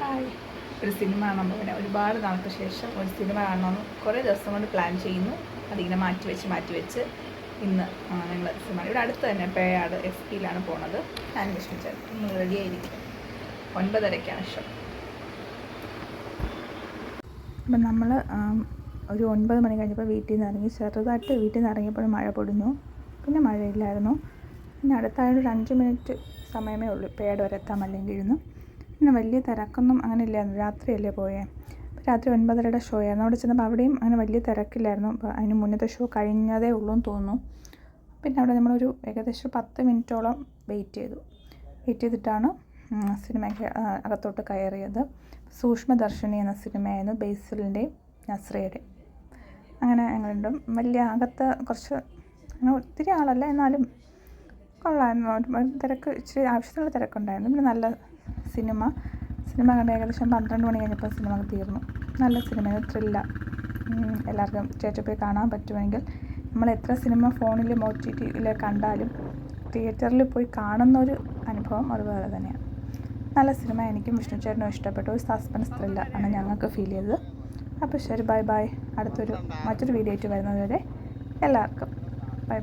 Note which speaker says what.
Speaker 1: Hi, ഒരു cinema കാണാൻ പോകുന്നത്. ഒരുപാട് നാൾക്ക് ശേഷം ഒരു സിനിമ കാണണമെന്ന് കുറേ ദിവസം കൊണ്ട് പ്ലാൻ ചെയ്യുന്നു. അതിങ്ങനെ മാറ്റി വെച്ച് ഇന്ന് ഞങ്ങൾ സിനിമ ഇവിടെ അടുത്ത് തന്നെ പേയാട് SP-യിലാണ് പോണത്. ഞാൻ വിഷ്ണിച്ചാൽ നിങ്ങൾ റെഡിയായിരിക്കും. 9:30-ക്കാണ് ഷോ. അപ്പം നമ്മൾ ഒരു 9 മണി കഴിഞ്ഞപ്പോൾ വീട്ടിൽ നിന്ന് ഇറങ്ങി. ചെറുതായിട്ട് വീട്ടിൽ നിന്ന് ഇറങ്ങിയപ്പോൾ മഴ പൊടിഞ്ഞു, പിന്നെ മഴയില്ലായിരുന്നു. പിന്നെ അടുത്തായൊരു 5 മിനിറ്റ് സമയമേ ഉള്ളൂ പേയാട് വരെ എത്താൻ മല്ലങ്കിഴിന്ന്. പിന്നെ വലിയ തിരക്കൊന്നും അങ്ങനെ ഇല്ലായിരുന്നു. രാത്രിയല്ലേ പോയേ. രാത്രി 9:30-യുടെ ഷോ ആയിരുന്നു. അവിടെ ചെന്നപ്പോൾ അവിടെയും അങ്ങനെ വലിയ തിരക്കില്ലായിരുന്നു. അപ്പോൾ അതിന് മുന്നത്തെ ഷോ കഴിഞ്ഞതേ ഉള്ളൂ എന്ന് തോന്നുന്നു. പിന്നെ അവിടെ നമ്മളൊരു ഏകദേശം 10 മിനിറ്റോളം വെയിറ്റ് ചെയ്തിട്ടാണ് സിനിമയ്ക്ക് അകത്തോട്ട് കയറിയത്. സൂക്ഷ്മദർശിനി എന്ന സിനിമയായിരുന്നു, ബേസിലിൻ്റെയും നസ്രിയയുടെയും. അങ്ങനെ ഞങ്ങളുണ്ടും വലിയ അകത്ത് കുറച്ച് അങ്ങനെ ഒത്തിരി ആളല്ല, എന്നാലും കൊള്ളായിരുന്നു. തിരക്ക് ഇച്ചിരി ആവശ്യത്തിനുള്ള തിരക്കുണ്ടായിരുന്നു. പിന്നെ നല്ല സിനിമ കണ്ട് ഏകദേശം 12 മണി കഴിഞ്ഞപ്പോൾ സിനിമ തീർന്നു. നല്ല സിനിമയാണ്, ത്രില്ലർ. എല്ലാവർക്കും തിയേറ്ററിൽ പോയി കാണാൻ പറ്റുമെങ്കിൽ, നമ്മൾ എത്ര സിനിമ ഫോണിലും OTT-യിൽ കണ്ടാലും തിയേറ്ററിൽ പോയി കാണുന്നൊരു അനുഭവം അതുപോലെ തന്നെയാണ്. നല്ല സിനിമ. എനിക്കും വിഷ്ണു ചേട്ടനും ഇഷ്ടപ്പെട്ടു. ഒരു സസ്പെൻസ് ത്രില്ലർ ആണ് ഞങ്ങൾക്ക് ഫീൽ ചെയ്തത്. അപ്പോൾ ശരി, ബൈ. മറ്റൊരു വീഡിയോ ആയിട്ട് വരുന്നത് വരെ എല്ലാവർക്കും ബൈ.